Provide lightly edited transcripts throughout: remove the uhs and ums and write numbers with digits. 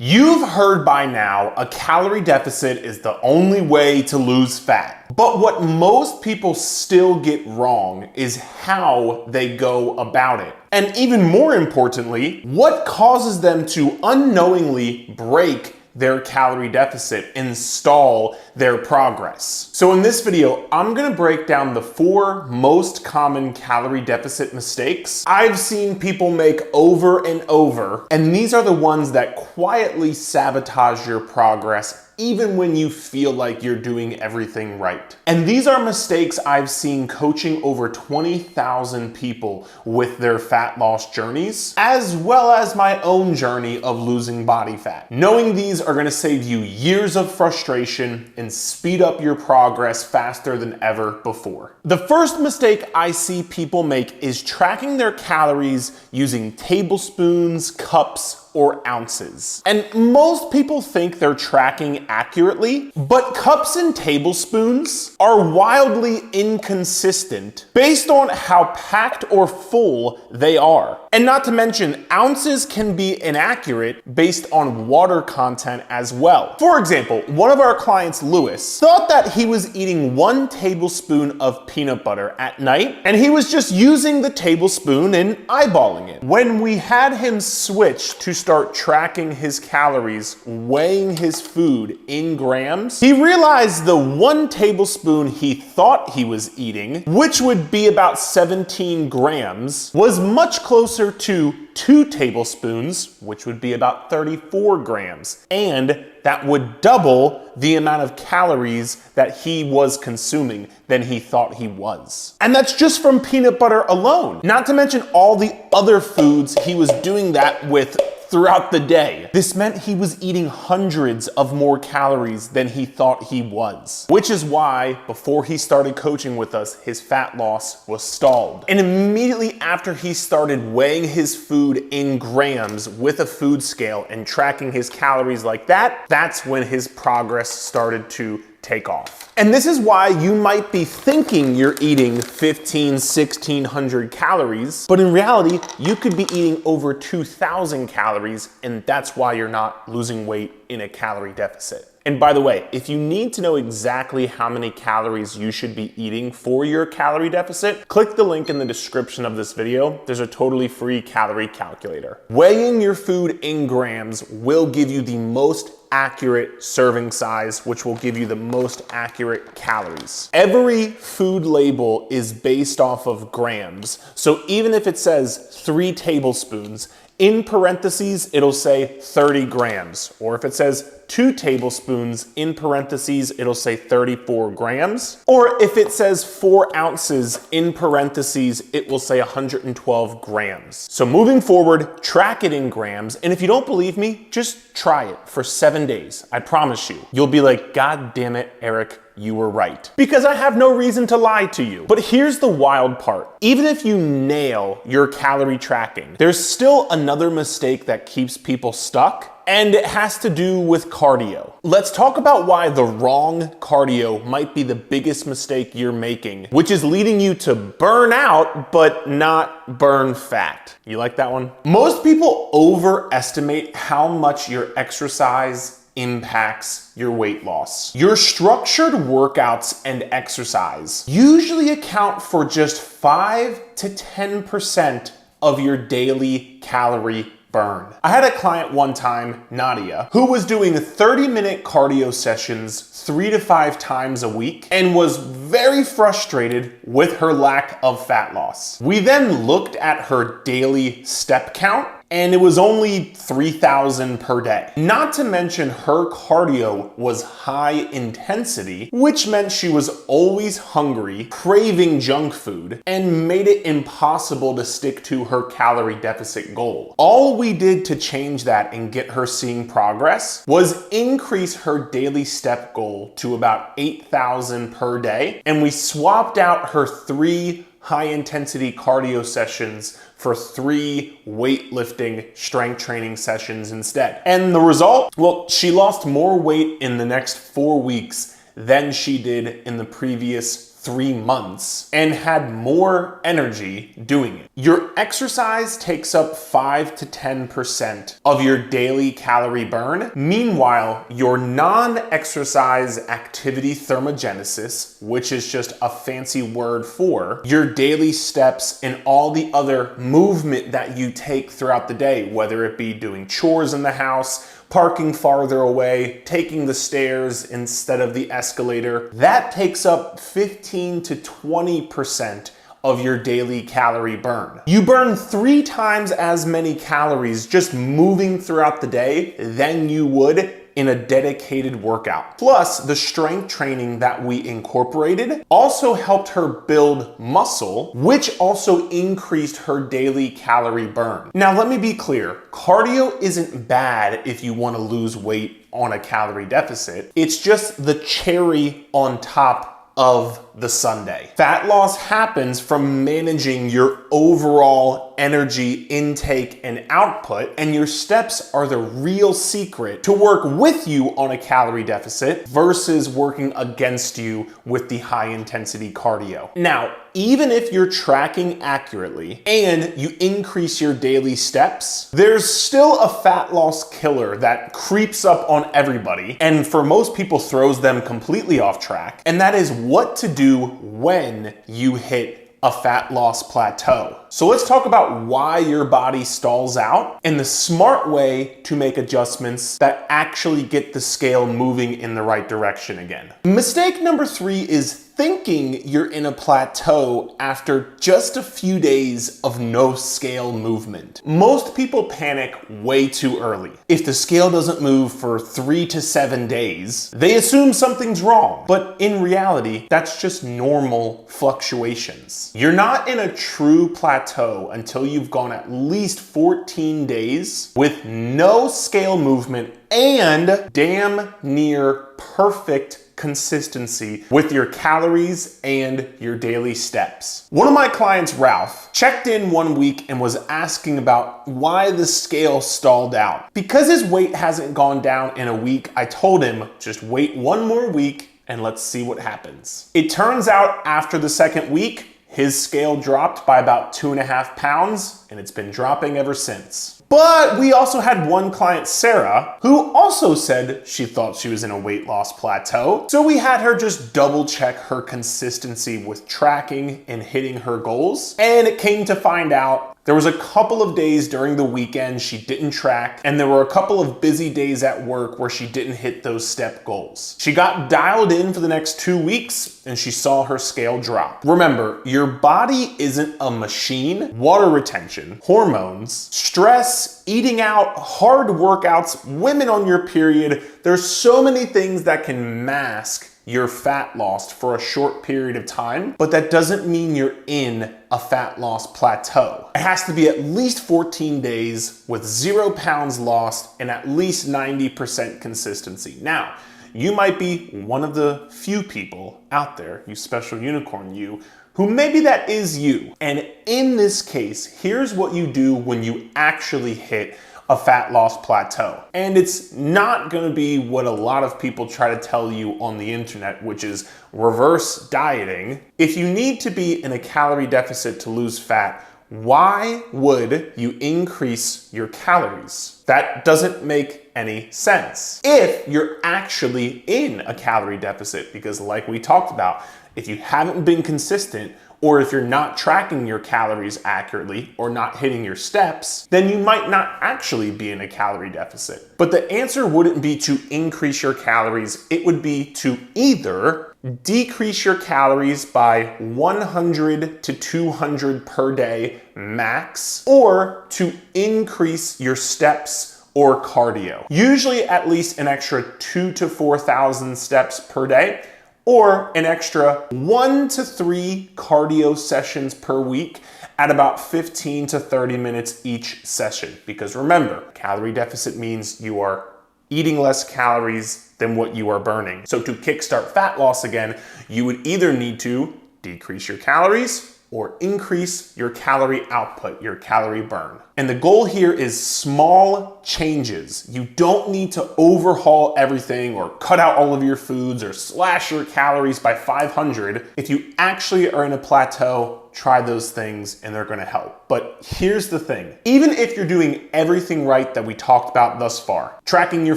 You've heard by now a calorie deficit is the only way to lose fat. But what most people still get wrong is how they go about it. And even more importantly, what causes them to unknowingly break their calorie deficit and stall their progress. So in this video, I'm gonna break down the 4 most common calorie deficit mistakes I've seen people make over and over, and these are the ones that quietly sabotage your progress even when you feel like you're doing everything right. And these are mistakes I've seen coaching over 20,000 people with their fat loss journeys, as well as my own journey of losing body fat. Knowing these are gonna save you years of frustration and speed up your progress faster than ever before. The first mistake I see people make is tracking their calories using tablespoons, cups, or ounces. And most people think they're tracking accurately, but cups and tablespoons are wildly inconsistent based on how packed or full they are. And not to mention, ounces can be inaccurate based on water content as well. For example, one of our clients, Lewis, thought that he was eating 1 tablespoon of peanut butter at night, and he was just using the tablespoon and eyeballing it. When we had him switch to start tracking his calories, weighing his food in grams, he realized the 1 tablespoon he thought he was eating, which would be about 17 grams, was much closer to 2 tablespoons, which would be about 34 grams. And that would double the amount of calories that he was consuming than he thought he was. And that's just from peanut butter alone. Not to mention all the other foods he was doing that with throughout the day. This meant he was eating hundreds of more calories than he thought he was. Which is why, before he started coaching with us, his fat loss was stalled. And immediately after he started weighing his food in grams with a food scale and tracking his calories like that, that's when his progress started to take off. And this is why you might be thinking you're eating 1,600 calories, but in reality, you could be eating over 2,000 calories, and that's why you're not losing weight in a calorie deficit. And by the way, if you need to know exactly how many calories you should be eating for your calorie deficit, click the link in the description of this video. There's a totally free calorie calculator. Weighing your food in grams will give you the most accurate serving size, which will give you the most accurate calories. Every food label is based off of grams. So even if it says 3 tablespoons, in parentheses, it'll say 30 grams. Or if it says 2 tablespoons, in parentheses, it'll say 34 grams. Or if it says 4 ounces, in parentheses, it will say 112 grams. So moving forward, track it in grams. And if you don't believe me, just try it for 7 days. I promise you. You'll be like, God damn it, Eric, you were right. Because I have no reason to lie to you. But here's the wild part. Even if you nail your calorie tracking, there's still another mistake that keeps people stuck. And it has to do with cardio. Let's talk about why the wrong cardio might be the biggest mistake you're making, which is leading you to burn out, but not burn fat. You like that one? Most people overestimate how much your exercise impacts your weight loss. Your structured workouts and exercise usually account for just 5 to 10% of your daily calorie burn. I had a client one time, Nadia, who was doing 30-minute cardio sessions 3 to 5 times a week and was very frustrated with her lack of fat loss. We then looked at her daily step count, and it was only 3,000 per day. Not to mention her cardio was high intensity, which meant she was always hungry, craving junk food, and made it impossible to stick to her calorie deficit goal. All we did to change that and get her seeing progress was increase her daily step goal to about 8,000 per day, and we swapped out her 3 high-intensity cardio sessions for 3 weightlifting strength training sessions instead. And the result? Well, she lost more weight in the next 4 weeks than she did in the previous 3 months and had more energy doing it. Your exercise takes up 5 to 10% of your daily calorie burn. Meanwhile, your non-exercise activity thermogenesis, which is just a fancy word for your daily steps and all the other movement that you take throughout the day, whether it be doing chores in the house, parking farther away, taking the stairs instead of the escalator, that takes up 15 to 20% of your daily calorie burn. You burn 3 times as many calories just moving throughout the day than you would in a dedicated workout. Plus, the strength training that we incorporated also helped her build muscle, which also increased her daily calorie burn. Now, let me be clear, cardio isn't bad if you want to lose weight on a calorie deficit. It's just the cherry on top of the sundae. Fat loss happens from managing your overall energy intake and output, and your steps are the real secret to work with you on a calorie deficit versus working against you with the high intensity cardio. Now, even if you're tracking accurately and you increase your daily steps, there's still a fat loss killer that creeps up on everybody, and for most people throws them completely off track, and that is what to do when you hit a fat loss plateau. So let's talk about why your body stalls out and the smart way to make adjustments that actually get the scale moving in the right direction again. Mistake number 3 is thinking you're in a plateau after just a few days of no scale movement. Most people panic way too early. If the scale doesn't move for 3 to 7 days, they assume something's wrong. But in reality, that's just normal fluctuations. You're not in a true plateau until you've gone at least 14 days with no scale movement and damn near perfect consistency with your calories and your daily steps. One of my clients, Ralph, checked in one week and was asking about why the scale stalled out. Because his weight hasn't gone down in a week, I told him just wait 1 more week and let's see what happens. It turns out after the 2nd week, his scale dropped by about 2.5 pounds, and it's been dropping ever since. But we also had one client, Sarah, who also said she thought she was in a weight loss plateau. So we had her just double check her consistency with tracking and hitting her goals. And it came to find out there was a couple of days during the weekend she didn't track, and there were a couple of busy days at work where she didn't hit those step goals. She got dialed in for the next 2 weeks and she saw her scale drop. Remember, your body isn't a machine. Water retention, hormones, stress, eating out, hard workouts, women on your period, there's so many things that can mask your fat loss for a short period of time, but that doesn't mean you're in a fat loss plateau. It has to be at least 14 days with 0 pounds lost and at least 90% consistency. Now, you might be one of the few people out there, you special unicorn you, who maybe that is you. And in this case, here's what you do when you actually hit a fat loss plateau. And it's not gonna be what a lot of people try to tell you on the internet, which is reverse dieting. If you need to be in a calorie deficit to lose fat, why would you increase your calories? That doesn't make any sense if you're actually in a calorie deficit, because like we talked about, if you haven't been consistent, or if you're not tracking your calories accurately or not hitting your steps, then you might not actually be in a calorie deficit. But the answer wouldn't be to increase your calories. It would be to either decrease your calories by 100 to 200 per day max, or to increase your steps or cardio. Usually at least an extra 2,000 to 4,000 steps per day, or an extra 1 to 3 cardio sessions per week at about 15 to 30 minutes each session. Because remember, calorie deficit means you are eating less calories than what you are burning. So to kickstart fat loss again, you would either need to decrease your calories or increase your calorie output, your calorie burn. And the goal here is small changes. You don't need to overhaul everything or cut out all of your foods or slash your calories by 500. If you actually are in a plateau, try those things and they're gonna help. But here's the thing, even if you're doing everything right that we talked about thus far, tracking your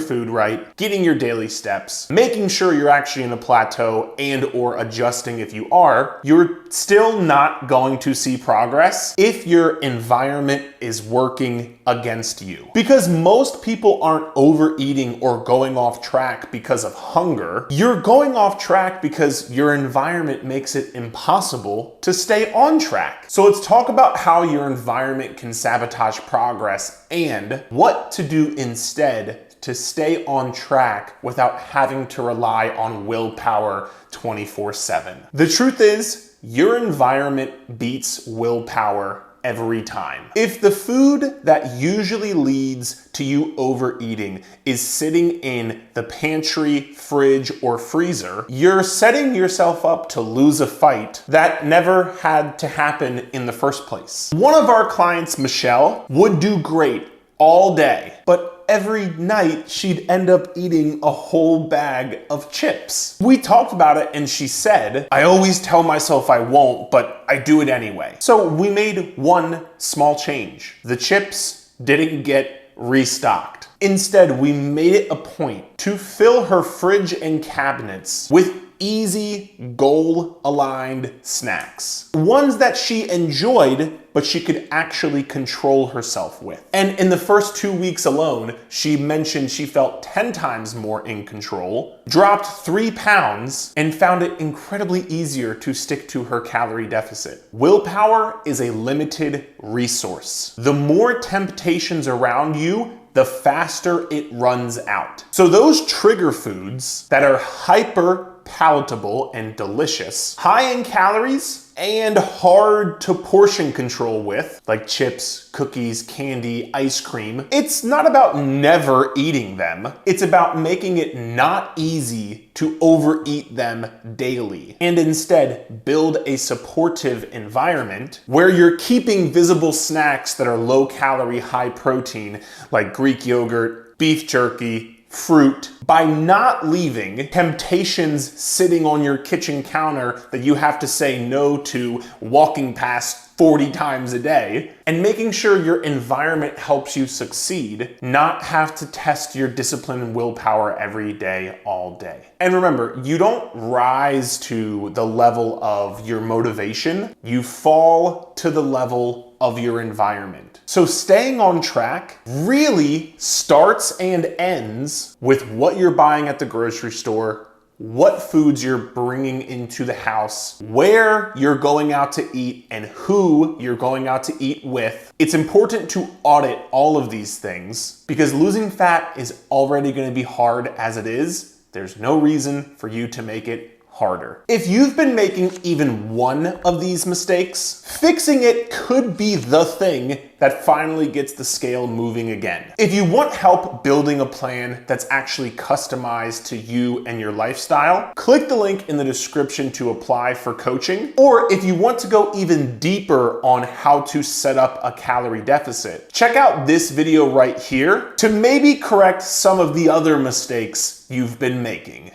food right, getting your daily steps, making sure you're actually in a plateau and or adjusting if you are, you're still not going to see progress if your environment is working against you. Because most people aren't overeating or going off track because of hunger. You're going off track because your environment makes it impossible to stay on track. So let's talk about how your environment can sabotage progress and what to do instead to stay on track without having to rely on willpower 24/7. The truth is, your environment beats willpower every time. If the food that usually leads to you overeating is sitting in the pantry, fridge, or freezer, you're setting yourself up to lose a fight that never had to happen in the first place. One of our clients, Michelle, would do great all day, but every night she'd end up eating a whole bag of chips. We talked about it and she said, I always tell myself I won't, but I do it anyway. So we made one small change. The chips didn't get restocked. Instead, we made it a point to fill her fridge and cabinets with easy, goal-aligned snacks. Ones that she enjoyed, but she could actually control herself with. And in the first 2 weeks alone, she mentioned she felt 10 times more in control, dropped 3 pounds, and found it incredibly easier to stick to her calorie deficit. Willpower is a limited resource. The more temptations around you, the faster it runs out. So those trigger foods that are hyper palatable and delicious, high in calories, and hard to portion control with, like chips, cookies, candy, ice cream, it's not about never eating them. It's about making it not easy to overeat them daily, and instead build a supportive environment where you're keeping visible snacks that are low calorie, high protein, like Greek yogurt, beef jerky, fruit, by not leaving temptations sitting on your kitchen counter that you have to say no to walking past 40 times a day, and making sure your environment helps you succeed, not have to test your discipline and willpower every day, all day. And remember, you don't rise to the level of your motivation, you fall to the level of your environment. So staying on track really starts and ends with what you're buying at the grocery store, what foods you're bringing into the house, where you're going out to eat, and who you're going out to eat with. It's important to audit all of these things because losing fat is already going to be hard as it is. There's no reason for you to make it harder. If you've been making even one of these mistakes, fixing it could be the thing that finally gets the scale moving again. If you want help building a plan that's actually customized to you and your lifestyle, click the link in the description to apply for coaching. Or if you want to go even deeper on how to set up a calorie deficit, check out this video right here to maybe correct some of the other mistakes you've been making.